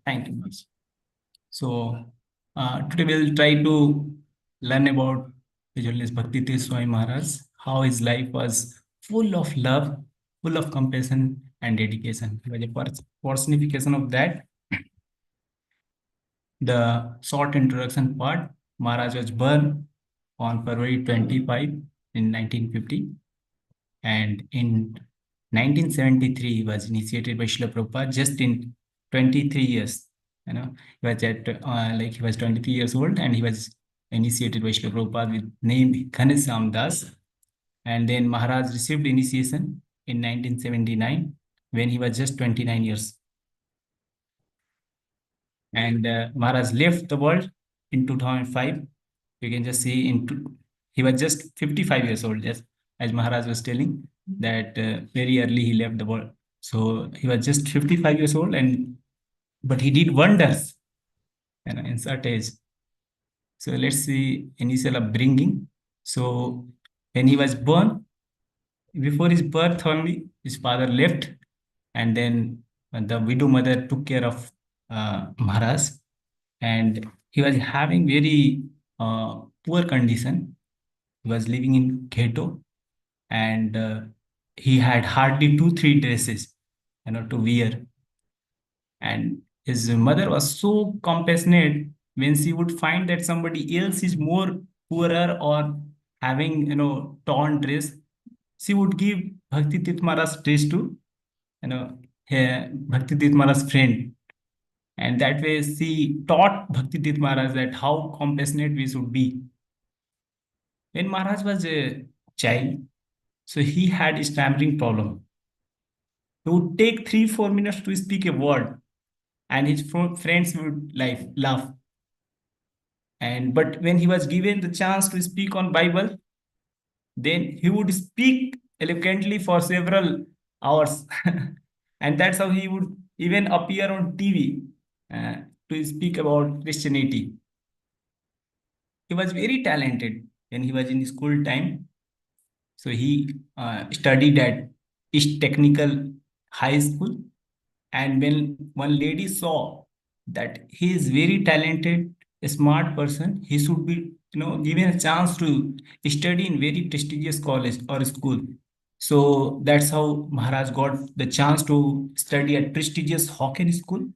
Thank you much. So today we'll try to learn about Holiness Bhakti Swami Maharaj, how his life was full of love, full of compassion and dedication. By the personification of that, the short introduction part, Maharaj was born on February 25 in 1950, and in 1973 he was initiated by Srila Prabhupada just in 23 years. He was he was 23 years old, and he was initiated by Srila Prabhupada with name Ghanshyam Das. And then Maharaj received initiation in 1979 when he was just 29 years. And Maharaj left the world in 2005. You can just see he was just 55 years old, just as Maharaj was telling that very early he left the world. So he was just 55 years old, but he did wonders in such age. So let's see initial upbringing. So when he was born, before his birth only, his father left, and then the widow mother took care of Maharaj, and he was having very poor condition. He was living in ghetto, and he had hardly 2 3 dresses, to wear. And his mother was so compassionate when she would find that somebody else is more poorer or having torn dress, she would give Bhakti Tirth Maharaj's dress to Bhakti Tirth Maharaj's friend. And that way she taught Bhakti Tirth Maharaj that how compassionate we should be. When Maharaj was a child, so he had a stammering problem. He would take 3 4 minutes to speak a word, and his friends would laugh. And but when he was given the chance to speak on Bible, then he would speak eloquently for several hours. And that's how he would even appear on TV to speak about Christianity. He was very talented when he was in school time. So he studied at East Technical High School. And when one lady saw that he is very talented, a smart person, he should be given a chance to study in very prestigious college or school. So that's how Maharaj got the chance to study at prestigious Hawken School.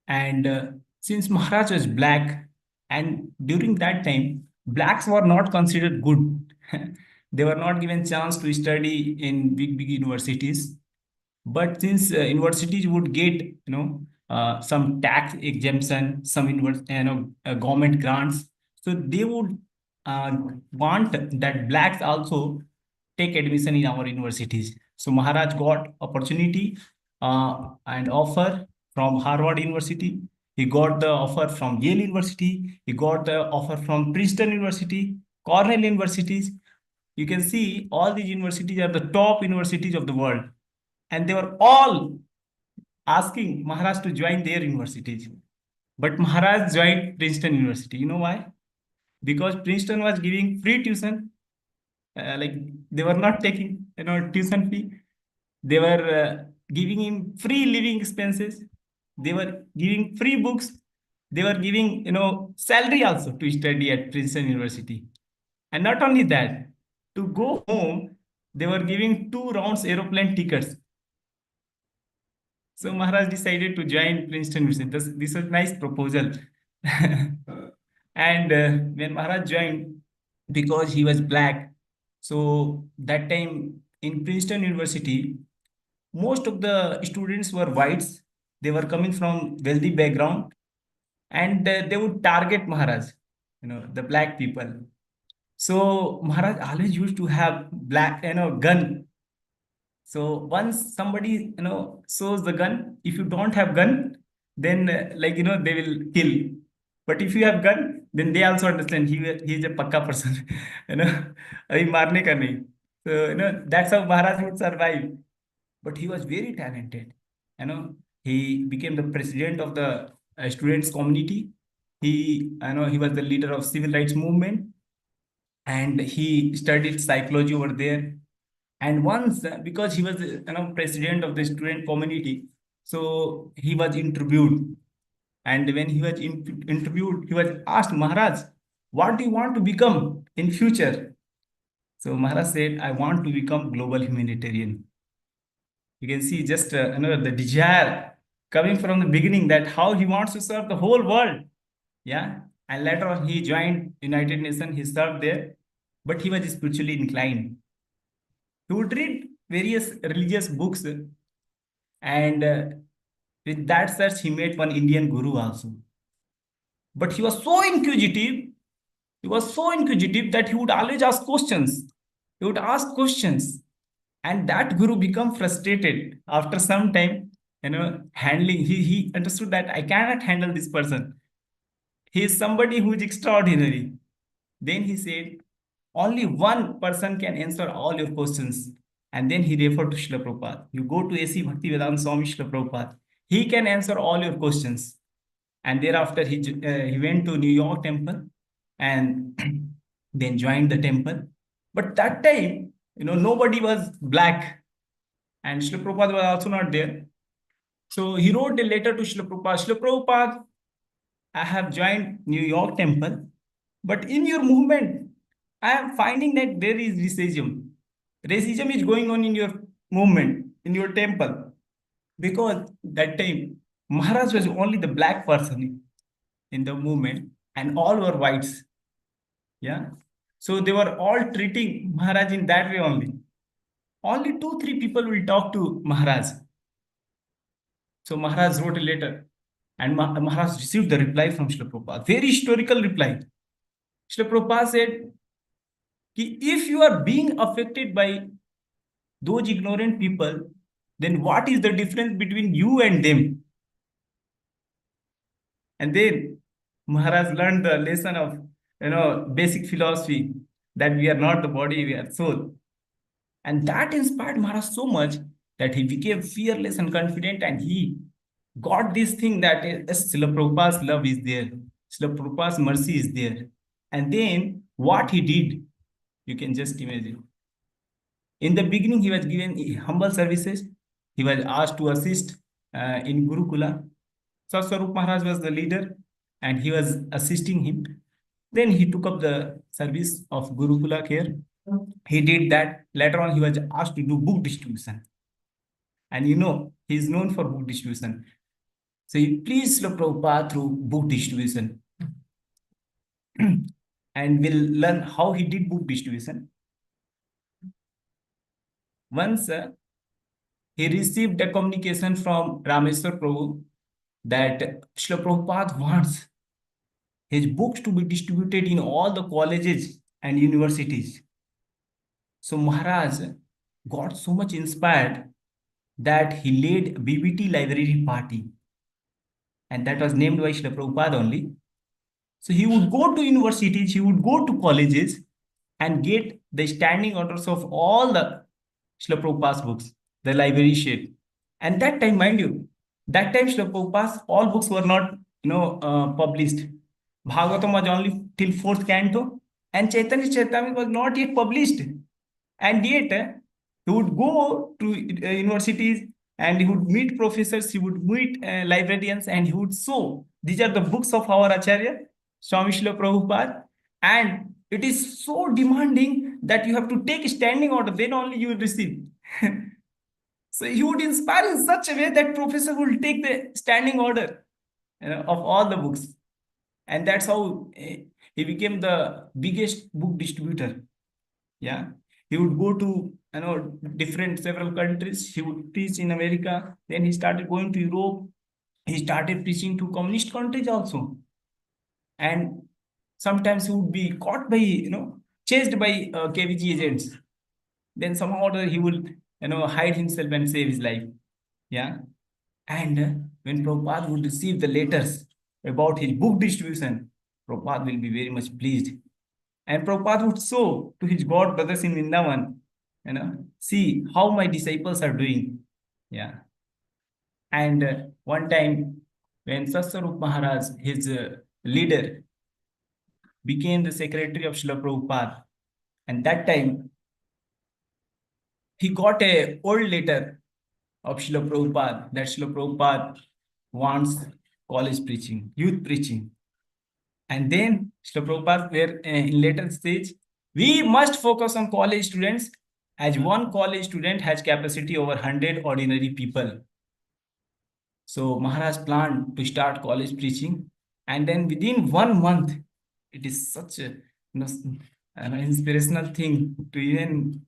And since Maharaj was black, and during that time, blacks were not considered good. They were not given chance to study in big universities. But since universities would get some tax exemption, some government grants, so they would want that blacks also take admission in our universities. So Maharaj got opportunity and offer from Harvard University. He got the offer from Yale University. He got the offer from Princeton University, Cornell universities. You can see all these universities are the top universities of the world, and they were all asking Maharaj to join their universities. But Maharaj joined Princeton University. You know why? Because Princeton was giving free tuition. Like they were not taking tuition fee. They were giving him free living expenses. They were giving free books. They were giving salary also to study at Princeton University. And not only that, to go home, they were giving 2 rounds aeroplane tickets. So Maharaj decided to join Princeton University. This was a nice proposal. And when Maharaj joined, because he was black, so that time in Princeton University, most of the students were whites. They were coming from wealthy background, and they would target Maharaj, the black people. So Maharaj always used to have black, gun. So once somebody shows the gun, if you don't have gun, then they will kill. But if you have gun, then they also understand he is a pakka person. अभी मारने का नहीं. So that's how Maharaj would survive. But he was very talented. He became the president of the students community. He was the leader of civil rights movement, and he studied psychology over there. And once, because he was president of the student community, So he was interviewed. And when he was interviewed, he was asked, Maharaj, what do you want to become in future? So Maharaj said, I want to become global humanitarian. You can see just the desire coming from the beginning, that how he wants to serve the whole world. Yeah. And later on, he joined United Nations. He served there, but he was spiritually inclined. He would read various religious books, and with that search, he met one Indian guru also. But he was so inquisitive. He was so inquisitive that he would always ask questions. He would ask questions, and that guru become frustrated after some time. Handling. He understood that I cannot handle this person. He is somebody who is extraordinary. Then he said, only one person can answer all your questions. And then he referred to Srila Prabhupada. You go to AC Bhakti Vedanta Swami Srila Prabhupada. He can answer all your questions. And thereafter, he went to New York temple and then joined the temple. But that time, nobody was black. And Srila Prabhupada was also not there. So he wrote a letter to Srila Prabhupada. Srila Prabhupada, I have joined New York temple, but in your movement, I am finding that there is racism. Racism is going on in your movement, in your temple, because that time Maharaj was only the black person in the movement, and all were whites. Yeah. So they were all treating Maharaj in that way only. Only two, three people will talk to Maharaj. So Maharaj wrote a letter, and Maharaj received the reply from Srila Prabhupada. Very historical reply. Srila Prabhupada said, if you are being affected by those ignorant people, then what is the difference between you and them? And then Maharaj learned the lesson of basic philosophy, that we are not the body, we are soul. And that inspired Maharaj so much that he became fearless and confident, and he got this thing that Srila Prabhupada's love is there, Srila Prabhupada's mercy is there. And then what he did, you can just imagine. In the beginning, he was given humble services. He was asked to assist in Gurukula. Swarup Maharaj was the leader, and he was assisting him. Then he took up the service of Gurukula care. He did that. Later on, he was asked to do book distribution. And he is known for book distribution. So he pleased Srila Prabhupada through book distribution. And we'll learn how he did book distribution. Once he received a communication from Rameswar Prabhu that Srila Prabhupada wants his books to be distributed in all the colleges and universities. So Maharaj got so much inspired that he led BBT library party, and that was named by Srila Prabhupada only. So he would go to universities, he would go to colleges and get the standing orders of all the Srila Prabhupada's books, the library shed. And that time, mind you, that time Srila Prabhupada's all books were not, published. Bhagavatam was only till fourth canto, and Chaitanya Charitamrita was not yet published. And yet, he would go to universities, and he would meet professors, he would meet librarians, and he would show, these are the books of our Acharya, Swami Srila Prabhupada, and it is so demanding that you have to take a standing order, then only you will receive. So he would inspire in such a way that professor will take the standing order of all the books. And that's how he became the biggest book distributor. Yeah. He would go to different several countries. He would teach in America. Then he started going to Europe. He started preaching to communist countries also. And sometimes he would be caught by, chased by KVG agents. Then somehow or other he will, hide himself and save his life. Yeah. And when Prabhupada would receive the letters about his book distribution, Prabhupada will be very much pleased. And Prabhupada would show to his God brothers in Vrindavan, see how my disciples are doing. Yeah. And one time when Satswarup Maharaj, his leader, became the secretary of Srila Prabhupada, and that time he got a old letter of Srila Prabhupada, that Srila Prabhupada wants college preaching, youth preaching. And then Srila Prabhupada were in later stage, we must focus on college students as one college student has capacity over 100 ordinary people. So Maharaj planned to start college preaching, and then within 1 month, it is such a an inspirational thing to even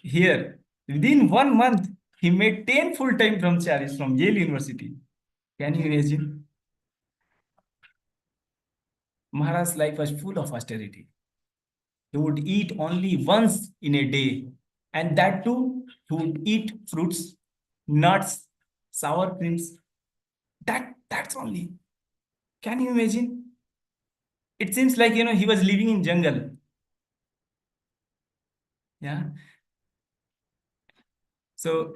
hear. Within 1 month, he made 10 full-time brahmacharis from Yale University. Can you imagine? Maharaj's life was full of austerity. He would eat only once in a day, and that too, he would eat fruits, nuts, sour creams. That's only. Can you imagine? It seems like he was living in jungle. Yeah. So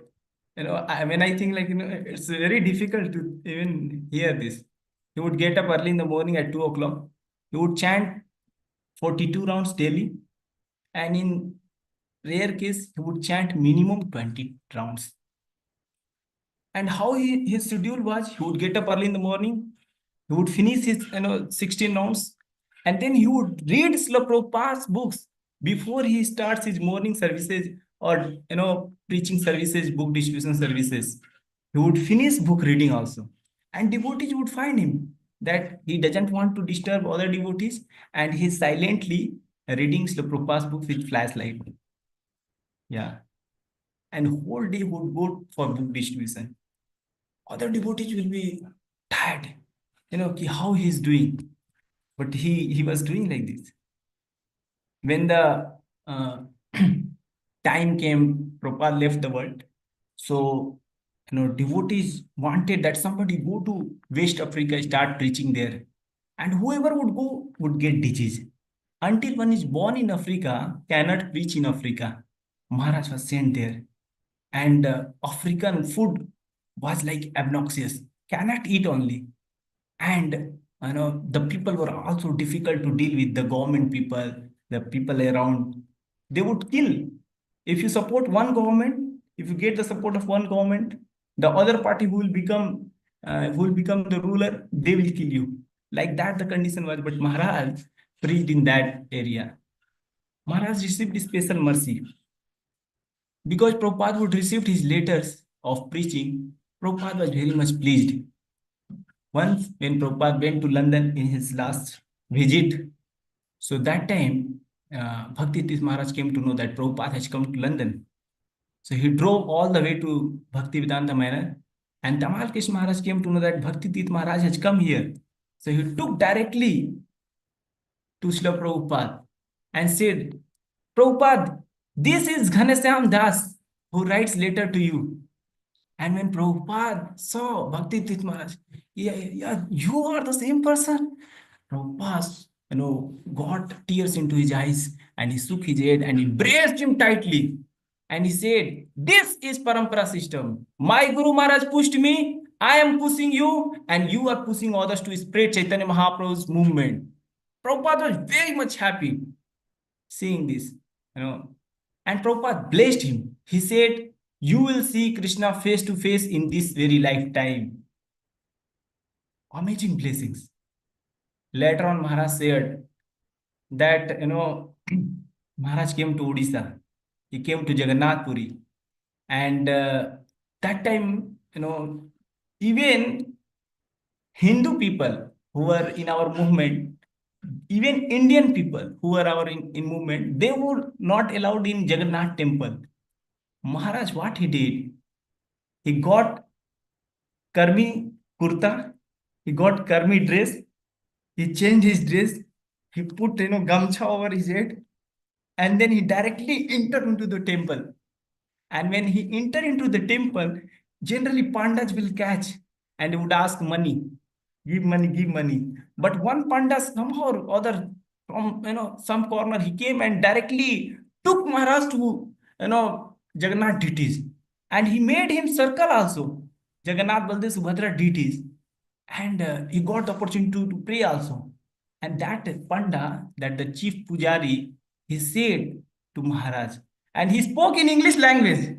when I think, like, it's very difficult to even hear this. He would get up early in the morning at 2 o'clock. He would chant 42 rounds daily, and in rare case he would chant minimum 20 rounds. And how his schedule was, he would get up early in the morning, he would finish his 16 rounds, and then he would read Srila Prabhupada's books before he starts his morning services or preaching services, book distribution services. He would finish book reading also. And devotees would find him that he doesn't want to disturb other devotees, and he's silently reading Srila Prabhupada's books with flashlight. Yeah. And whole day would go for book distribution. Other devotees will be tired, how he's doing. But he was doing like this. When the uh, time came, Prabhupada left the world. So, devotees wanted that somebody go to West Africa, start preaching there. And whoever would go would get disease. Until one is born in Africa, cannot preach in Africa. Maharaj was sent there. And African food was like obnoxious, cannot eat only. And the people were also difficult to deal with, the government people, the people around. They would kill. If you support one government, if you get the support of one government, the other party who will become the ruler, they will kill you. Like that the condition was. But Maharaj preached in that area. Maharaj received special mercy because Prabhupada would receive his letters of preaching. Prabhupada was very much pleased. Once, when Prabhupada went to London in his last visit, so that time, Bhakti Tirth Maharaj came to know that Prabhupada has come to London. So he drove all the way to Bhakti Vedanta Manor, and Tamal Krishna Maharaj came to know that Bhakti Tirth Maharaj has come here. So he took directly to Srila Prabhupada and said, Prabhupada, this is Ghaneshyam Das who writes letter to you. And when Prabhupada saw Bhakti Tirth Maharaj, yeah, you are the same person. Prabhupada, got tears into his eyes, and he shook his head and embraced him tightly. And he said, this is Parampara system. My Guru Maharaj pushed me, I am pushing you, and you are pushing others to spread Chaitanya Mahaprabhu's movement. Prabhupada was very much happy seeing this, you know. And Prabhupada blessed him. He said, you will see Krishna face to face in this very lifetime. Amazing blessings. Later on, Maharaj said that, Maharaj came to Odisha. He came to Jagannath Puri. And that time, even Hindu people who were in our movement, even Indian people who were in movement, they were not allowed in Jagannath temple. Maharaj, what he did, he got Karmi kurta, he got Karmi dress, he changed his dress, he put gamcha over his head, and then he directly entered into the temple. And when he entered into the temple, generally pandas will catch and would ask money, give money, give money. But one panda somehow or other from some corner, he came and directly took Maharaj to Jagannath deities, and he made him circle also Jagannath, Baldev, Subhadra deities, and he got the opportunity to pray also. And that panda, that the chief pujari, he said to Maharaj, and he spoke in English language.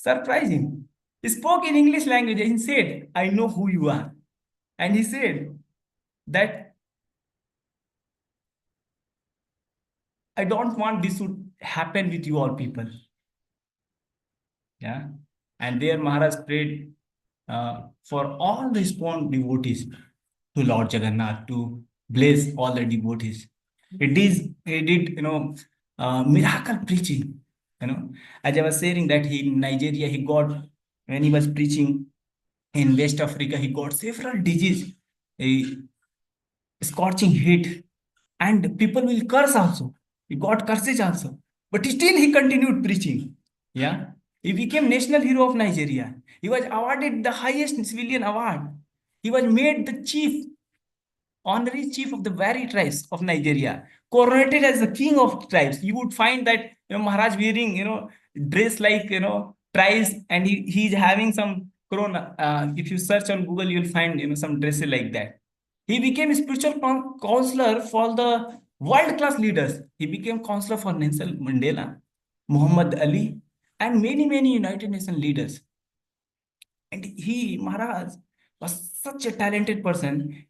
Surprising. He spoke in English language and he said, I know who you are. And he said that I don't want this to happen with you all people. Yeah. And there Maharaj prayed for all the spawn devotees to Lord Jagannath to bless all the devotees. He did, miracle preaching. As I was saying that he in Nigeria he got when he was preaching in West Africa he got several diseases, a scorching heat, and people will curse also. He got curses also, but still he continued preaching. Yeah, he became national hero of Nigeria. He was awarded the highest civilian award. He was made the honorary chief of the very tribes of Nigeria, coronated as the king of tribes. You would find that Maharaj wearing dress like tribes, and he's having some corona. If you search on Google, you'll find some dresses like that. He became a spiritual counselor for the world class leaders. He became counselor for Nelson Mandela, Muhammad Ali, and many United Nations leaders. And Maharaj, was such a talented person.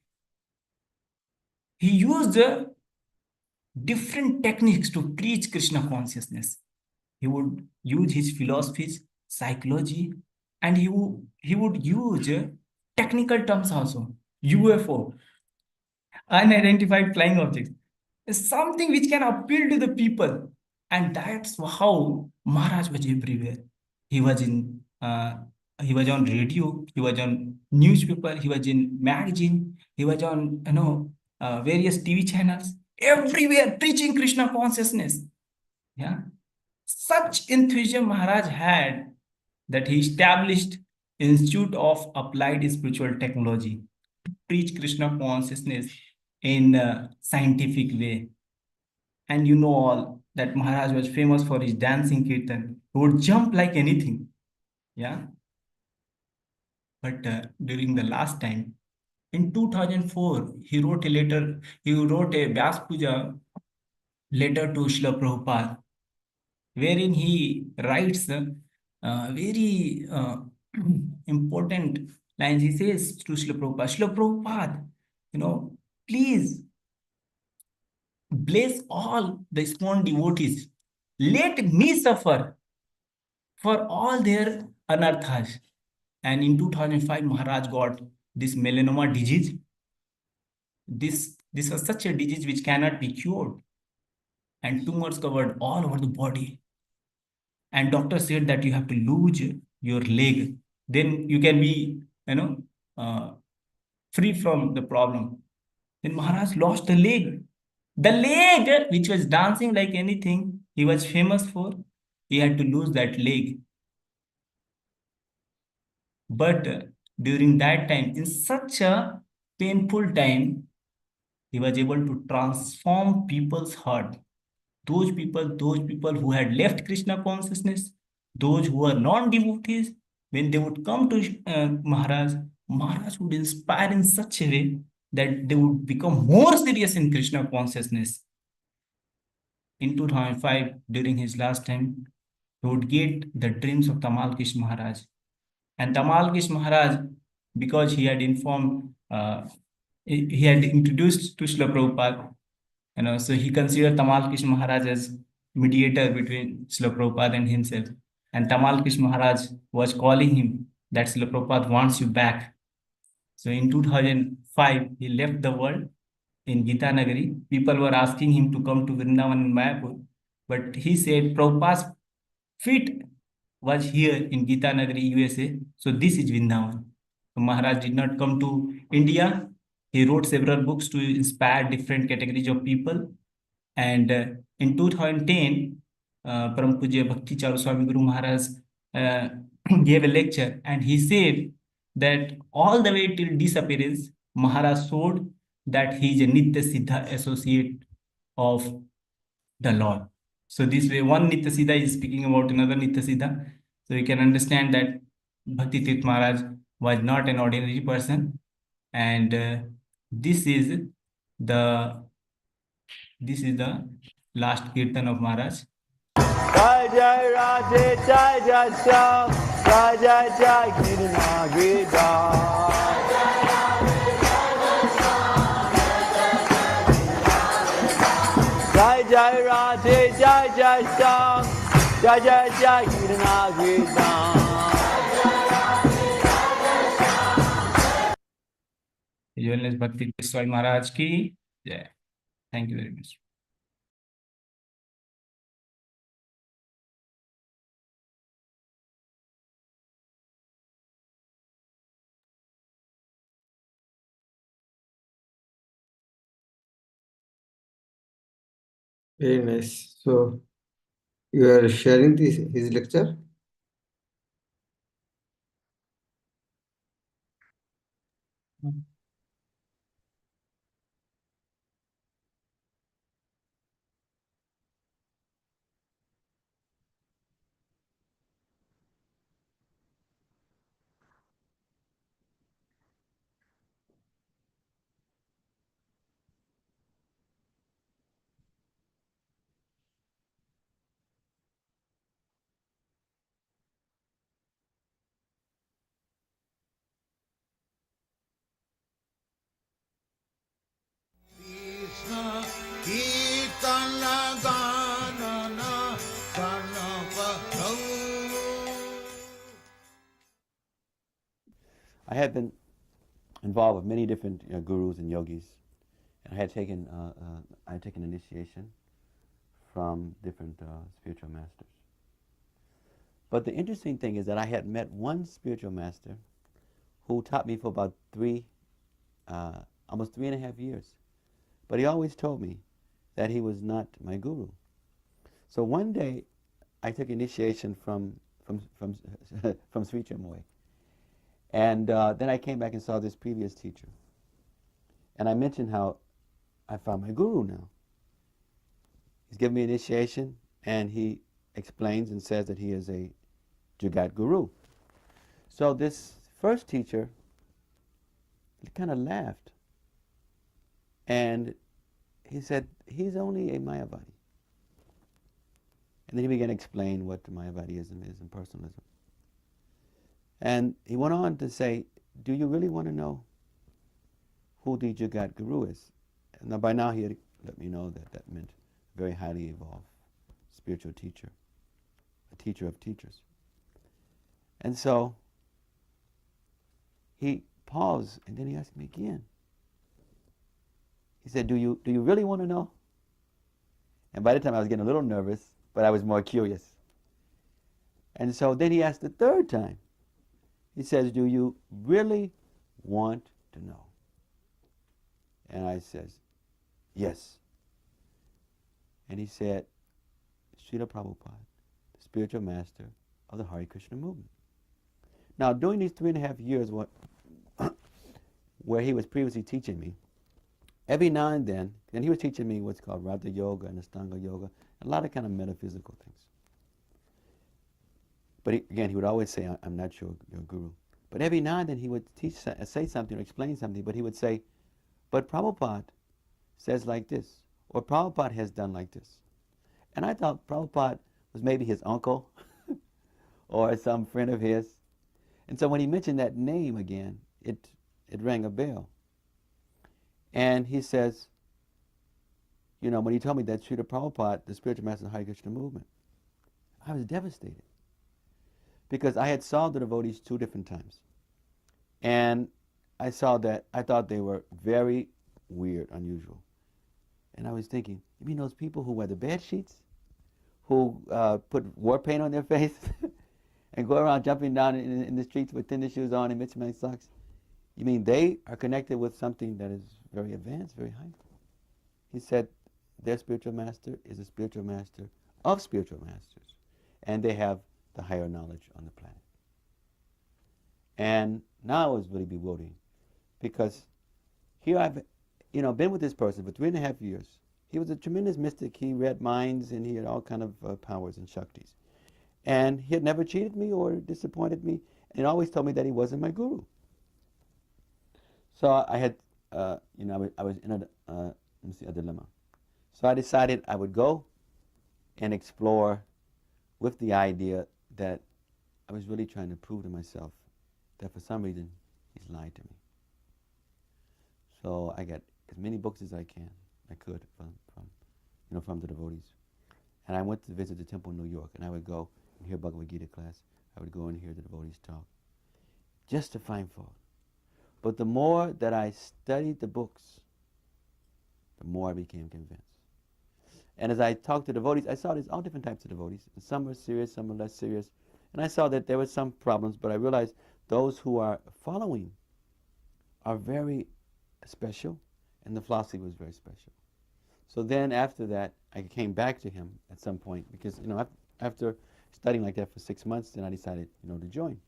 He used different techniques to preach Krishna consciousness. He would use his philosophies, psychology, and he would use technical terms also. UFO, unidentified flying objects, is something which can appeal to the people. And that's how Maharaj was everywhere. He was in he was on radio, he was on newspaper, he was in magazine, he was on various TV channels, everywhere preaching Krishna consciousness. Yeah. Such enthusiasm Maharaj had that he established Institute of Applied Spiritual Technology to preach Krishna consciousness in a scientific way. And you know all that Maharaj was famous for his dancing kirtan. He would jump like anything. Yeah. But during the last time, in 2004, he wrote a Vyas Puja letter to Srila Prabhupada, wherein he writes very important lines. He says to Srila Prabhupada, please bless all the sworn devotees. Let me suffer for all their anarthas. And in 2005, Maharaj got this melanoma disease. This was such a disease which cannot be cured, and tumors covered all over the body. And doctor said that you have to lose your leg, then you can be, uh, free from the problem. Then Maharaj lost the leg which was dancing like anything he was famous for. He had to lose that leg. But during that time, in such a painful time, he was able to transform people's heart. Those people who had left Krishna consciousness, those who were non-devotees, when they would come to Maharaj would inspire in such a way that they would become more serious in Krishna consciousness. In 2005, during his last time, he would get the dreams of Tamal Kish Maharaj. And Tamal Kish Maharaj, because he had informed, he had introduced to Srila Prabhupada, so he considered Tamal Kish Maharaj as mediator between Srila Prabhupada and himself. And Tamal Kish Maharaj was calling him that Srila Prabhupada wants you back. So in 2005, he left the world in Gita Nagari. People were asking him to come to Vrindavan and Mayapur, but he said Prabhupada's feet was here in Gita Nagari, USA. So this is Vrindavan. So Maharaj did not come to India. He wrote several books to inspire different categories of people. And in 2010, Param Pujya Bhakti Swami Guru Maharaj uh, gave a lecture, and he said that all the way till disappearance, Maharaj showed that he is a Nitya Siddha associate of the Lord. So this way, one Nitya Siddha is speaking about another Nitya Siddha. So you can understand that Bhakti Tirth Maharaj was not an ordinary person, and this is the this is the last kirtan of Maharaj. Jai Jai Radhe Jai Jai Shyam Jai Jai Jai Kirna Gita Jai Jai Radhe Jai Jai Shyam Jai Jai Jai Kirna Gita. Holiness Bhakti Swami Maharaj ki jai. Thank you very much. Very nice. So you are sharing his lecture? I had been involved with many different gurus and yogis, and I had taken initiation from different spiritual masters. But the interesting thing is that I had met one spiritual master who taught me for about almost 3.5 years. But he always told me that he was not my guru. So one day, I took initiation from Sri Chinmoy. And then I came back and saw this previous teacher. And I mentioned how I found my guru now. He's given me initiation, and he explains and says that he is a Jagat Guru. So this first teacher kind of laughed. And he said, he's only a Mayavadi. And then he began to explain what Mayavadism is and personalism. And he went on to say, do you really want to know who the Jagat Guru is? And now by now he had let me know that that meant a very highly evolved spiritual teacher, a teacher of teachers. And so he paused, and then he asked me again. He said, do you really want to know? And by the time I was getting a little nervous, but I was more curious. And so then he asked the third time. He says, do you really want to know? And I says, yes. And he said, Srila Prabhupada, the spiritual master of the Hare Krishna movement. Now, during these 3.5 years where he was previously teaching me, every now and then, and he was teaching me what's called Raja Yoga and Astanga Yoga, a lot of kind of metaphysical things. But again, he would always say, I'm not your guru. But every now and then he would say something or explain something, but he would say, but Prabhupada says like this, or Prabhupada has done like this. And I thought Prabhupada was maybe his uncle or some friend of his. And so when he mentioned that name again, it rang a bell. And he says, when he told me that Srila Prabhupada, the spiritual master of the Hare Krishna movement, I was devastated. Because I had saw the devotees 2 different times. And I thought they were very weird, unusual. And I was thinking, you mean those people who wear the bed sheets? Who put war paint on their face? And go around jumping down in the streets with tennis shoes on and mismatched socks? You mean they are connected with something that is very advanced, very high? He said, their spiritual master is a spiritual master of spiritual masters. And they have the higher knowledge on the planet. And now it was really bewildering, because here I've been with this person for 3.5 years. He was a tremendous mystic. He read minds, and he had all kind of powers and shaktis. And he had never cheated me or disappointed me, and always told me that he wasn't my guru. So I had, I was in a dilemma. So I decided I would go and explore with the idea that I was really trying to prove to myself that for some reason he's lied to me. So I got as many books as I could from the devotees. And I went to visit the temple in New York, and I would go and hear Bhagavad Gita class. I would go and hear the devotees talk, just to find fault. But the more that I studied the books, the more I became convinced. And as I talked to devotees, I saw there's all different types of devotees. And some are serious, some are less serious. And I saw that there were some problems, but I realized those who are following are very special, and the philosophy was very special. So then after that, I came back to him at some point, because after studying like that for 6 months, then I decided to join.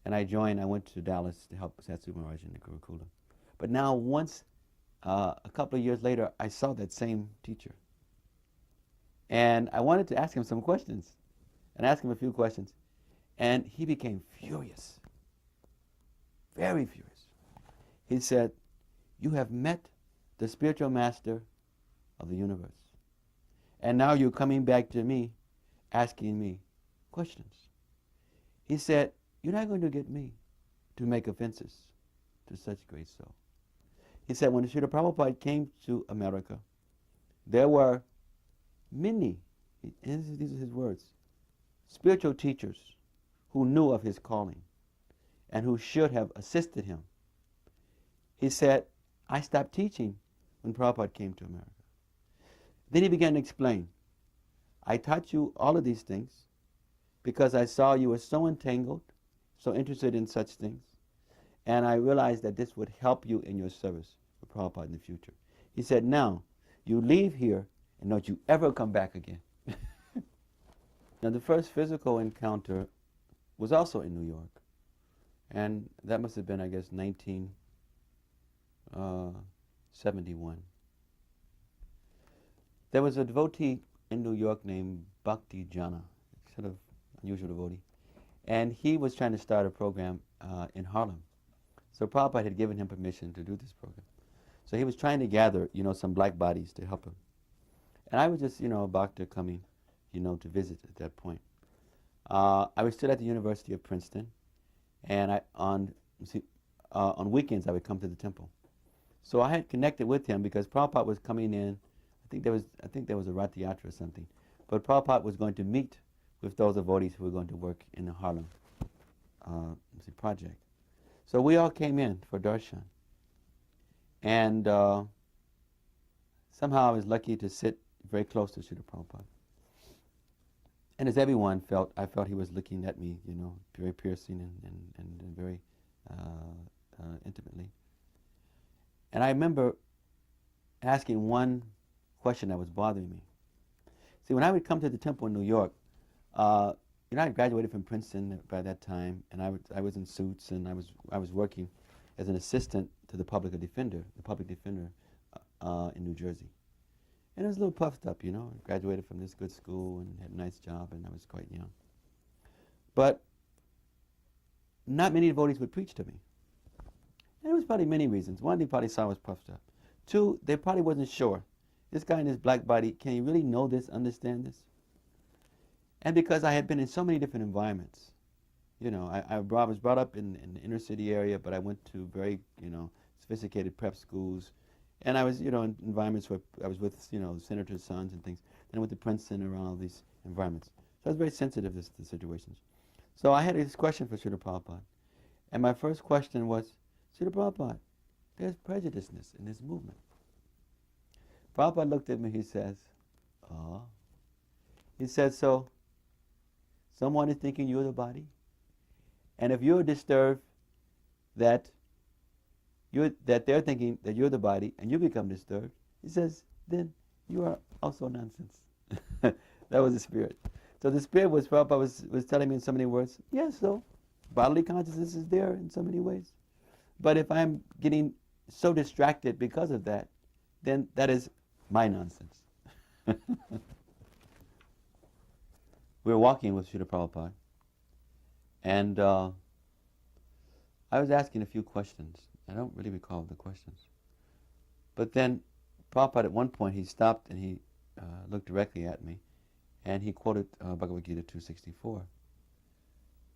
And I joined. I went to Dallas to help Swami Maharaja in the Gurukula. But now once, a couple of years later, I saw that same teacher. And I wanted to ask him some questions, and ask him a few questions. And he became furious, very furious. He said, "You have met the spiritual master of the universe. And now you're coming back to me, asking me questions." He said, "You're not going to get me to make offenses to such great soul." He said, when Srila Prabhupada came to America, there were many, these are his words, spiritual teachers who knew of his calling and who should have assisted him. He said, "I stopped teaching when Prabhupada came to America." Then he began to explain, "I taught you all of these things because I saw you were so entangled, so interested in such things, and I realized that this would help you in your service for Prabhupada in the future." He said, "Now, you leave here and don't you ever come back again." Now, the first physical encounter was also in New York, and that must have been, I guess, 1971. There was a devotee in New York named Bhakti Jana, sort of unusual devotee, and he was trying to start a program in Harlem. So Prabhupada had given him permission to do this program. So he was trying to gather, some black bodies to help him. And I was just, a bhakta coming, to visit at that point. I was still at the University of Princeton, and on weekends I would come to the temple. So I had connected with him because Prabhupada was coming in. I think there was a Rath Yatra or something. But Prabhupada was going to meet with those devotees who were going to work in the Harlem project. So we all came in for darshan. And somehow I was lucky to sit very close to Srila Prabhupada. And as everyone felt, I felt he was looking at me, very piercing and very intimately. And I remember asking one question that was bothering me. See, when I would come to the temple in New York, I had graduated from Princeton by that time, and I was in suits, and I was working as an assistant to the public defender in New Jersey. And I was a little puffed up, I graduated from this good school and had a nice job, and I was quite young. But not many devotees would preach to me. And there was probably many reasons. One, they probably saw I was puffed up. Two, they probably wasn't sure. This guy in his black body, can he really know this, understand this? And because I had been in so many different environments, I was brought up in the inner city area, but I went to very, sophisticated prep schools. And I was, in environments where I was with, senators' sons and things. Then I went to Princeton, around all these environments. So I was very sensitive to the situations. So I had this question for Srila Prabhupada. And my first question was, Srila Prabhupada, there's prejudiceness in this movement. Prabhupada looked at me, he says, "Oh." He said, "So, someone is thinking you're the body? And if you're disturbed that they're thinking that you're the body and you become disturbed," he says, "then you are also nonsense." That was the spirit. So the spirit was, Prabhupada was telling me in so many words, yes, so bodily consciousness is there in so many ways. But if I'm getting so distracted because of that, then that is my nonsense. We were walking with Srila Prabhupada, and I was asking a few questions. I don't really recall the questions. But then Prabhupada at one point, he stopped and he looked directly at me, and he quoted Bhagavad Gita 264.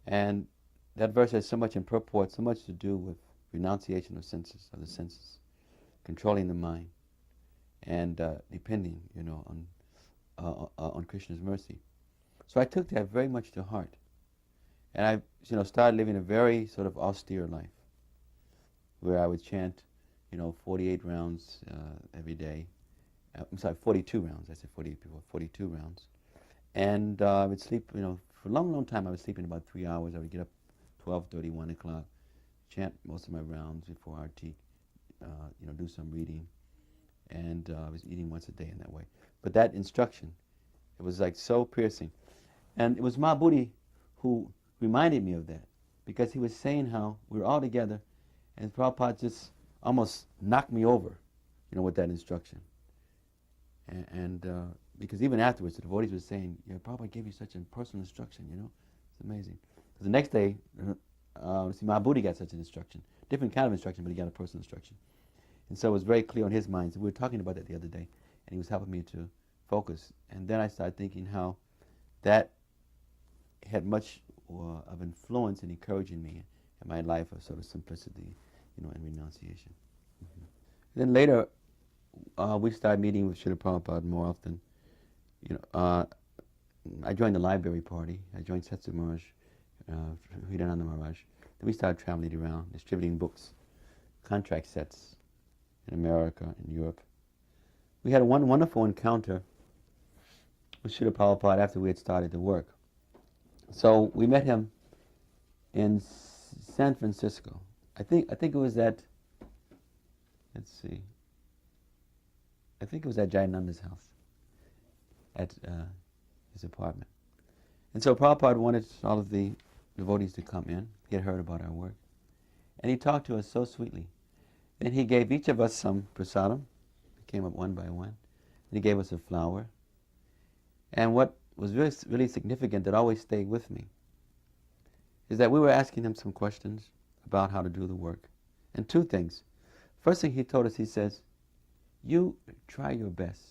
And that verse has so much in purport, so much to do with renunciation of the senses, controlling the mind, and depending, on Krishna's mercy. So I took that very much to heart, and I, started living a very sort of austere life, where I would chant, 48 rounds every day. I'm sorry, 42 rounds. I said 48 before, 42 rounds. And I would sleep, for a long, long time I was sleeping about 3 hours. I would get up 12:30, 1 o'clock, chant most of my rounds before Arti, do some reading. And I was eating once a day in that way. But that instruction, it was like so piercing. And it was Mahabodhi who reminded me of that, because he was saying how we were all together, and Prabhupada just almost knocked me over, with that instruction. And because even afterwards, the devotees were saying, Prabhupada gave you such a personal instruction, it's amazing. So the next day, Mahabodhi got such an instruction, different kind of instruction, but he got a personal instruction. And so it was very clear on his mind. So we were talking about that the other day, and he was helping me to focus. And then I started thinking how that had much of influence in encouraging me in my life of sort of simplicity, and renunciation. Mm-hmm. Then later, we started meeting with Srila Prabhupada more often. I joined the library party. I joined Setsu Maharaj, Hirananda Maharaj. Then we started traveling around, distributing books, contract sets in America and Europe. We had one wonderful encounter with Srila Prabhupada after we had started the work. So we met him in San Francisco. I think it was at, let's see, I think it was at Jayananda's house, at his apartment. And so Prabhupada wanted all of the devotees to come in. He had heard about our work. And he talked to us so sweetly. Then he gave each of us some prasadam. It came up one by one. And he gave us a flower. And what was really, really significant that always stayed with me is that we were asking him some questions about how to do the work. And two things. First thing he told us, he says, you try your best,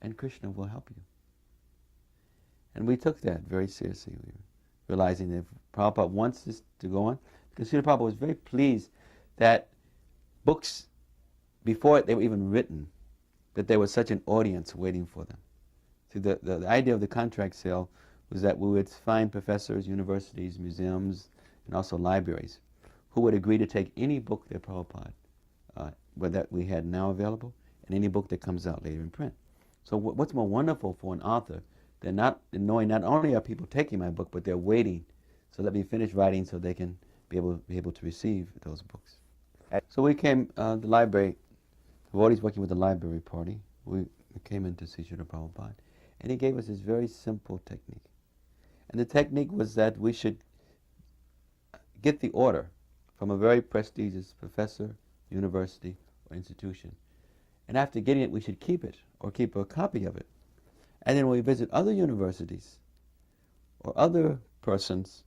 and Krishna will help you. And we took that very seriously, realizing that if Prabhupada wants this to go on, because Srila Prabhupada was very pleased that books, before they were even written, that there was such an audience waiting for them. See, the idea of the contract sale was that we would find professors, universities, museums, and also libraries who would agree to take any book that Prabhupada, that we had now available, and any book that comes out later in print. So what's more wonderful for an author than knowing not only are people taking my book, but they're waiting, so let me finish writing so they can be able to receive those books. So we came, the library, devotees working with the library party, we came in to see Srila Prabhupada, and he gave us this very simple technique. And the technique was that we should get the order from a very prestigious professor, university, or institution. And after getting it, we should keep it, or keep a copy of it. And then when we visit other universities, or other persons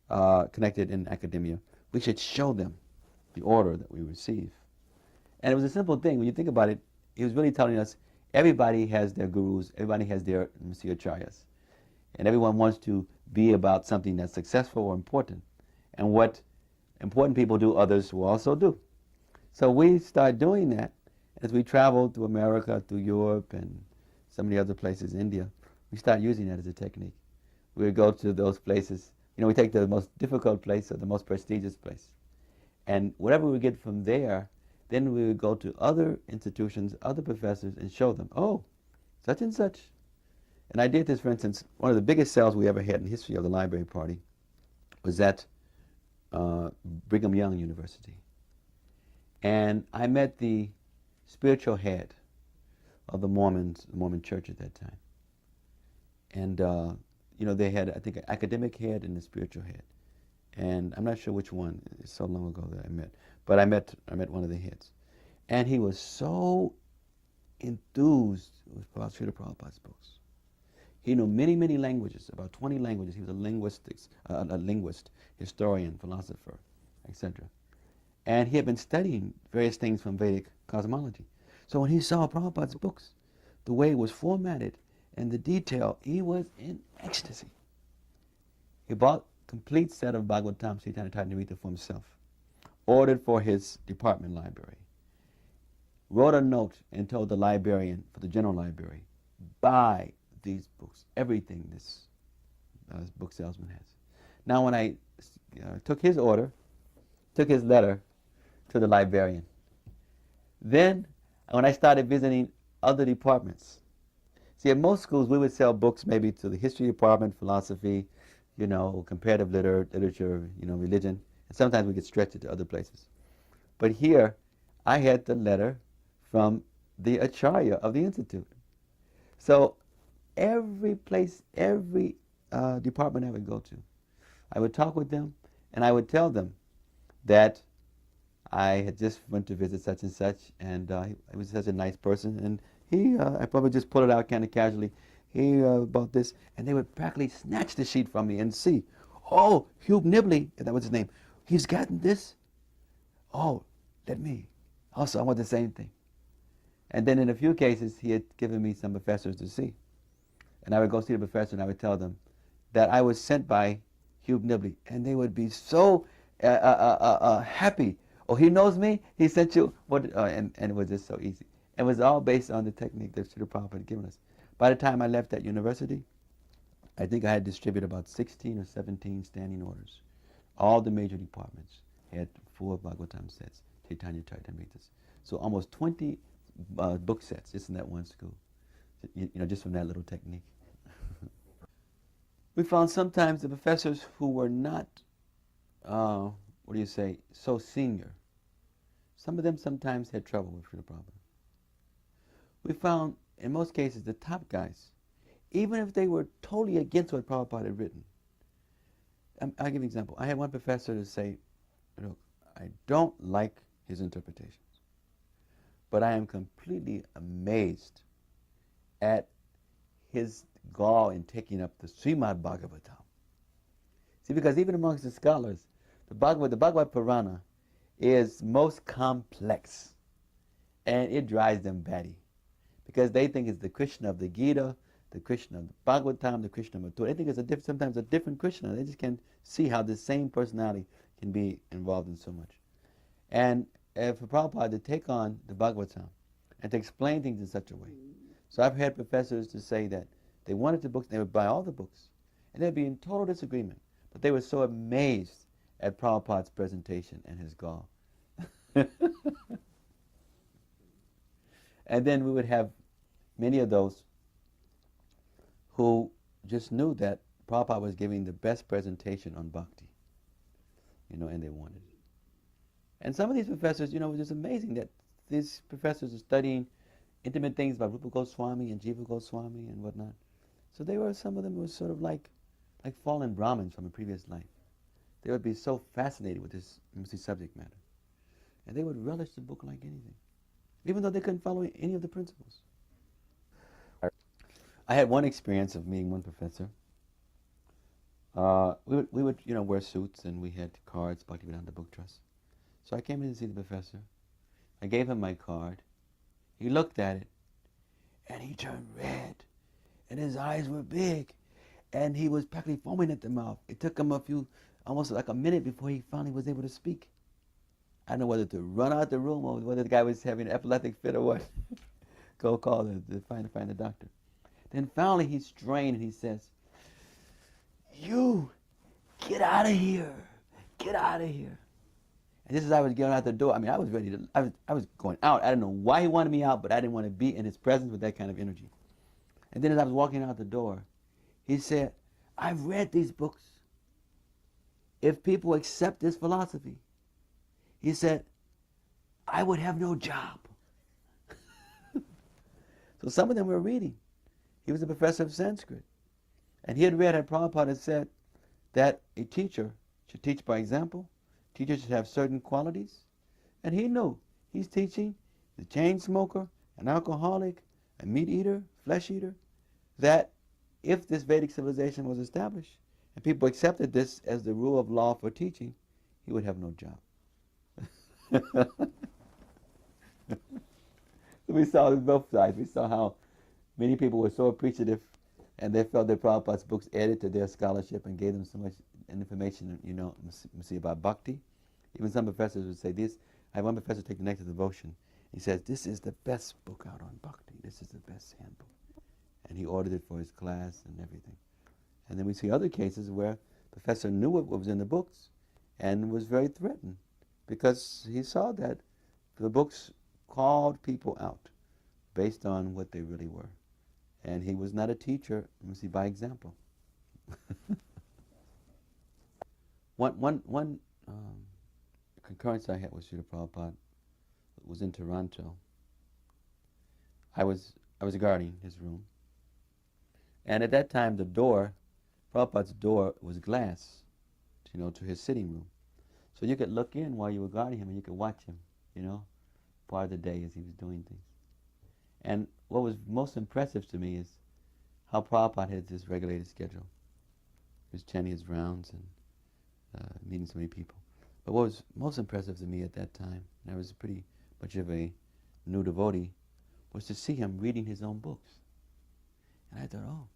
connected in academia, we should show them the order that we receive. And it was a simple thing. When you think about it, he was really telling us, everybody has their gurus, everybody has their Acharyas. And everyone wants to be about something that's successful or important. And what important people do, others will also do. So we started doing that as we traveled through America, through Europe, and some of the other places, India. We started using that as a technique. We would go to those places. We take the most difficult place or the most prestigious place. And whatever we get from there, then we would go to other institutions, other professors, and show them, oh, such and such. And I did this, for instance, one of the biggest sales we ever had in the history of the library party was at Brigham Young University. And I met the spiritual head of the Mormon church at that time. And, they had, I think, an academic head and a spiritual head. And I'm not sure which one. It's so long ago that I met. But I met one of the heads. And he was so enthused with Srila Prabhupada's books. He knew many, many languages, about 20 languages. He was a linguist, historian, philosopher, etc. And he had been studying various things from Vedic cosmology. So when he saw Prabhupada's books, the way it was formatted and the detail, he was in ecstasy. He bought a complete set of Bhagavatam, Chaitanya Charitamrita for himself, ordered for his department library, wrote a note and told the librarian for the general library, buy these books, everything this book salesman has. Now when I took his order, took his letter to the librarian, then when I started visiting other departments, see, at most schools we would sell books maybe to the history department, philosophy, comparative literature, religion, and sometimes we could stretch it to other places. But here, I had the letter from the Acharya of the Institute. So every place, every department I would go to, I would talk with them, and I would tell them that I had just went to visit such and such, and he was such a nice person, and I probably just pulled it out kind of casually. He bought this, and they would practically snatch the sheet from me and see, oh, Hugh Nibley, that was his name, he's gotten this. Oh, let me. Also, I want the same thing. And then in a few cases, he had given me some professors to see. And I would go see the professor, and I would tell them that I was sent by Hugh Nibley, and they would be so happy. Oh, he knows me? He sent you? And it was just so easy. It was all based on the technique that Srila Prabhupada had given us. By the time I left that university, I think I had distributed about 16 or 17 standing orders. All the major departments had 4 Bhagavatam sets, Chaitanya Charitamritas. So almost 20 book sets just in that one school, just from that little technique. We found sometimes the professors who were not, so senior, some of them sometimes had trouble with Srila Prabhupada. We found, in most cases, the top guys, even if they were totally against what Prabhupada had written. I'll give you an example. I had one professor to say, look, I don't like his interpretations, but I am completely amazed at his gall in taking up the Srimad Bhagavatam. See, because even amongst the scholars, the Bhagavad Purana is most complex, and it drives them batty, because they think it's the Krishna of the Gita, the Krishna of the Bhagavatam, the Krishna of Mathura. They think it's sometimes a different Krishna. They just can't see how the same personality can be involved in so much. And for Prabhupada to take on the Bhagavatam and to explain things in such a way. So I've had professors to say that they wanted the books, they would buy all the books, and they'd be in total disagreement. But they were so amazed at Prabhupada's presentation and his gall. And then we would have many of those who just knew that Prabhupada was giving the best presentation on bhakti, and they wanted it. And some of these professors, it was just amazing that these professors are studying intimate things about Rupa Goswami and Jiva Goswami and whatnot. So some of them were sort of like fallen Brahmins from a previous life. They would be so fascinated with this subject matter. And they would relish the book like anything, even though they couldn't follow any of the principles. I had one experience of meeting one professor. We would wear suits, and we had cards, Bhaktivedanta Book Trust. So I came in to see the professor. I gave him my card. He looked at it, and he turned red, and his eyes were big, and he was practically foaming at the mouth. It took him almost like a minute before he finally was able to speak. I don't know whether to run out the room or whether the guy was having an epileptic fit or what. Go call find the doctor. Then finally he strained and he says, "You, get out of here. Get out of here." And just as I was getting out the door, I was ready to, I was going out. I didn't know why he wanted me out, but I didn't want to be in his presence with that kind of energy. And then as I was walking out the door, he said, "I've read these books. If people accept this philosophy," he said, "I would have no job." So some of them were reading. He was a professor of Sanskrit. And he had read how Prabhupada had said that a teacher should teach by example. Teachers should have certain qualities. And he knew he's teaching the chain smoker, an alcoholic, a meat eater, flesh eater, that if this Vedic civilization was established and people accepted this as the rule of law for teaching, he would have no job. We saw both sides. We saw how Many people were so appreciative, and they felt that Prabhupada's books added to their scholarship and gave them so much information, see about bhakti. Even some professors would say this. I had one professor take the Nectar Devotion. He says, this is the best book out on bhakti. This is the best handbook. And he ordered it for his class and everything. And then we see other cases where the professor knew what was in the books and was very threatened because he saw that the books called people out based on what they really were. And he was not a teacher, by example. One concurrence I had with Srila Prabhupada was in Toronto. I was guarding his room. And at that time, the door, Prabhupada's door, was glass, to his sitting room. So you could look in while you were guarding him and you could watch him, part of the day as he was doing things. And what was most impressive to me is how Prabhupada had this regulated schedule. He was chanting his rounds and meeting so many people. But what was most impressive to me at that time, and I was pretty much of a new devotee, was to see him reading his own books. And I thought, oh,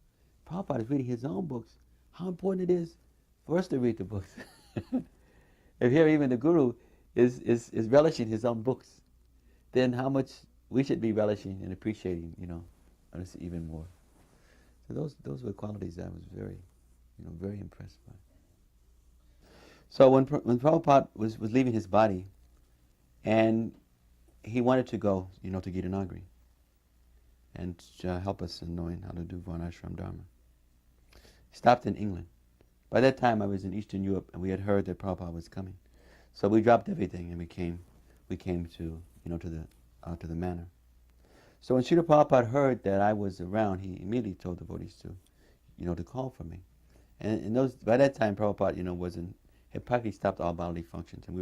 Prabhupada is reading his own books. How important it is for us to read the books. If here even the Guru is relishing his own books, then how much we should be relishing and appreciating, us even more. So those were qualities that I was very, very impressed by. So when Prabhupada was leaving his body, and he wanted to go, to Gitanagari and help us in knowing how to do Varnashram Dharma. He stopped in England. By that time, I was in Eastern Europe, and we had heard that Prabhupada was coming. So we dropped everything, and we came to, to the manor. So when Srila Prabhupada heard that I was around, he immediately told devotees to call for me. And by that time, Prabhupada, had practically stopped all bodily functions, and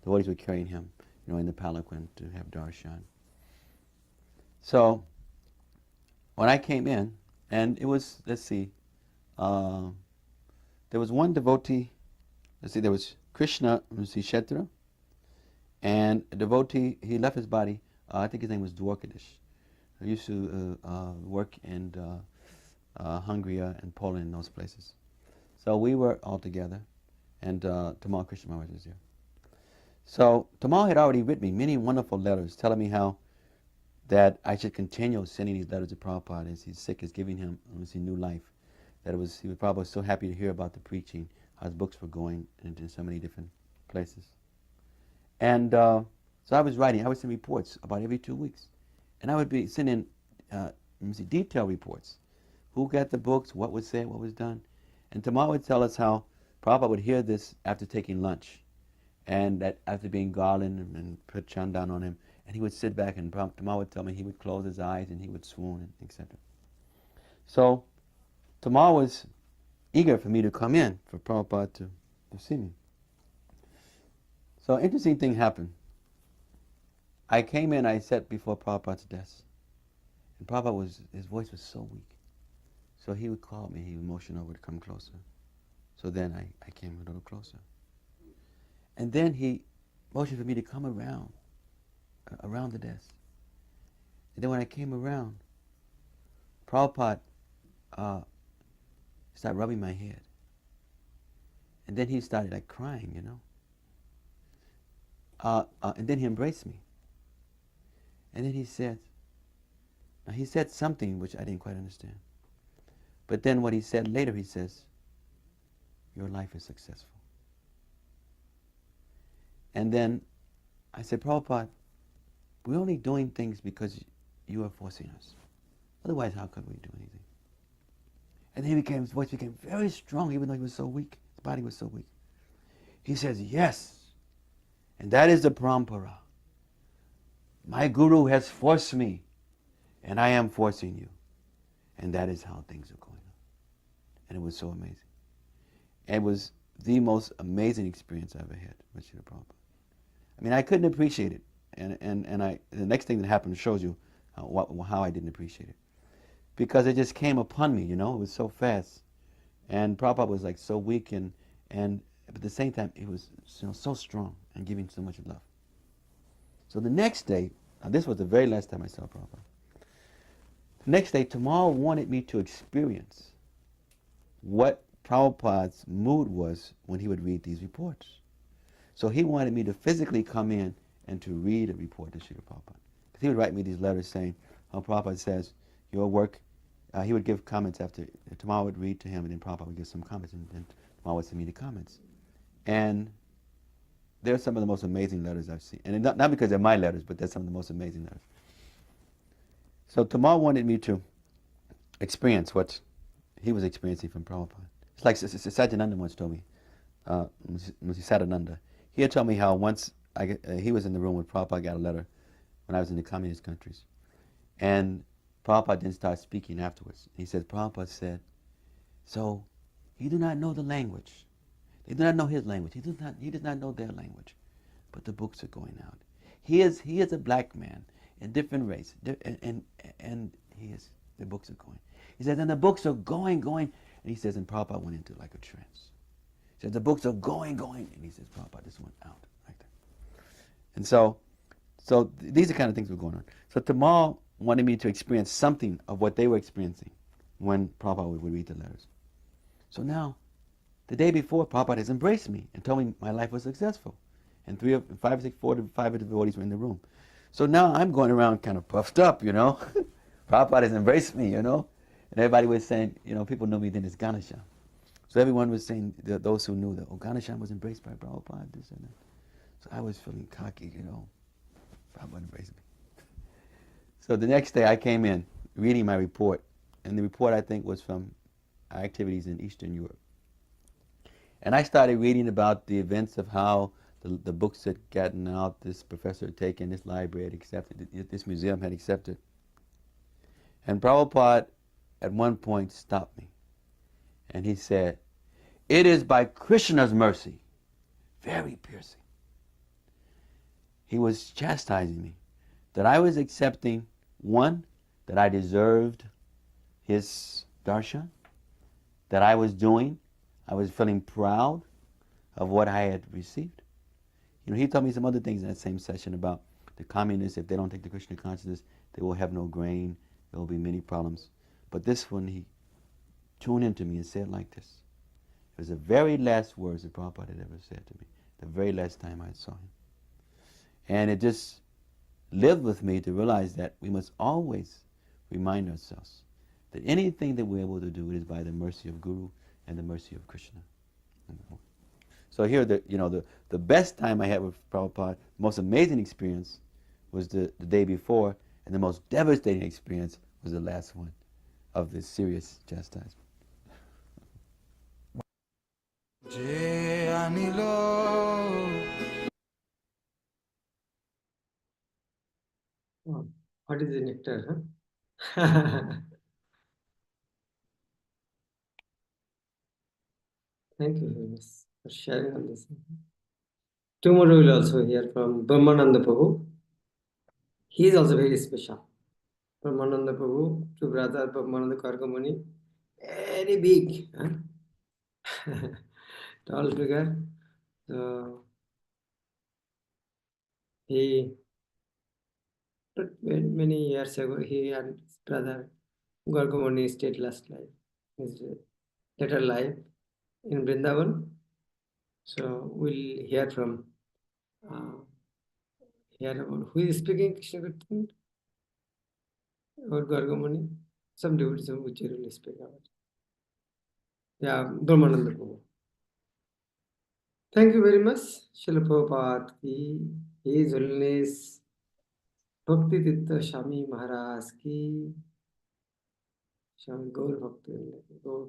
devotees were carrying him, in the palanquin to have darshan. So when I came in, and it was, there was one devotee, there was Krishna Kshetra, and a devotee, he left his body, I think his name was Dwarkadish. He used to work in Hungary and Poland and those places. So we were all together, and Tamal Krishna Maharaj was there. So Tamal had already written me many wonderful letters telling me how that I should continue sending these letters to Prabhupada as he's sick, is giving him new life. He was probably so happy to hear about the preaching, how his books were going into so many different places. And so I was sending reports about every 2 weeks. And I would be sending detailed reports. Who got the books, what was said, what was done. And Tamal would tell us how Prabhupada would hear this after taking lunch. And that after being garlanded and put chandan on him, and he would sit back, and Tamal would tell me he would close his eyes and he would swoon, etc. So Tamal was eager for me to come in, for Prabhupada to see me. So interesting thing happened. I came in, I sat before Prabhupada's desk. And Prabhupada his voice was so weak. So he would call me, he would motion over to come closer. So then I came a little closer. And then he motioned for me to come around the desk. And then when I came around, Prabhupada started rubbing my head. And then he started crying, and then he embraced me. And then he said something which I didn't quite understand. But then what he said later, he says, your life is successful. And then I said, Prabhupada, we're only doing things because you are forcing us. Otherwise, how could we do anything? And then his voice became very strong, even though he was so weak. His body was so weak. He says, yes, and that is the parampara. My guru has forced me, and I am forcing you. And that is how things are going on. And it was so amazing. It was the most amazing experience I ever had with Srila Prabhupada. I mean, I couldn't appreciate it. And the next thing that happened shows you how I didn't appreciate it. Because it just came upon me, it was so fast. And Prabhupada was so weak, and at the same time, it was so strong and giving so much love. So the next day, this was the very last time I saw Prabhupada. Next day, Tamal wanted me to experience what Prabhupada's mood was when he would read these reports. So he wanted me to physically come in and to read a report to Srila Prabhupada. Because he would write me these letters saying, how Prabhupada says, your work, he would give comments after, Tamal would read to him, and then Prabhupada would give some comments, and then Tamal would send me the comments. And they're some of the most amazing letters I've seen. And not because they're my letters, but they're some of the most amazing letters. So Tamal wanted me to experience what he was experiencing from Prabhupada. It's like Sajananda once told me, Sadananda. He had told me how once he was in the room when Prabhupada got a letter when I was in the communist countries. And Prabhupada didn't start speaking afterwards. He said, Prabhupada said, so he do not know the language. They do not know his language. He does not know their language. But the books are going out. He is a black man in different race. And the books are going. He says, and the books are going. And he says, and Prabhupada went into like a trance. He says, the books are going. And he says, Prabhupada just went out like that. And so these are the kind of things that were going on. So Tamal wanted me to experience something of what they were experiencing when Prabhupada would read the letters. So now, the day before, Prabhupada has embraced me and told me my life was successful. And 5 of the devotees were in the room. So now I'm going around kind of puffed up, Prabhupada has embraced me, And everybody was saying, people knew me then as Ganesham. So everyone was saying, those who knew that, Ganesham was embraced by Prabhupada, this and that. So I was feeling cocky, Prabhupada embraced me. So the next day I came in, reading my report. And the report, I think, was from our activities in Eastern Europe. And I started reading about the events of how the books had gotten out, this professor had taken, this library had accepted, this museum had accepted. And Prabhupada at one point stopped me. And he said, it is by Krishna's mercy, very piercing. He was chastising me that I was accepting, one, that I deserved his darshan, that I was feeling proud of what I had received. He told me some other things in that same session about the communists, if they don't take the Krishna consciousness, they will have no grain, there will be many problems. But this one, he tuned into me and said like this. It was the very last words that Prabhupada had ever said to me, the very last time I saw him. And it just lived with me to realize that we must always remind ourselves that anything that we're able to do is by the mercy of Guru and the mercy of Krishna. So here, the best time I had with Prabhupada, the most amazing experience was the day before, and the most devastating experience was the last one of this serious chastisement. Oh, what is the nectar, huh? Thank you very much for sharing all this. Tomorrow we'll also hear from Brahmananda Prabhu. He is also very special. Brahmananda Prabhu, two brothers, Brahmananda Karkamani, very big, tall figure. So many years ago, he and his brother Gargamani stayed last life, his later life in Vrindavan. So we'll hear from about who is speaking Krishna Kirtan or Gargamani. Some devotees which will speak about. Yeah, Brahmananda Prabhu. Thank you very much, Srila Prabhupada ki, His Holiness Bhakti Prema Swami Maharaj ki, Swami Gaur Bhakti Gaur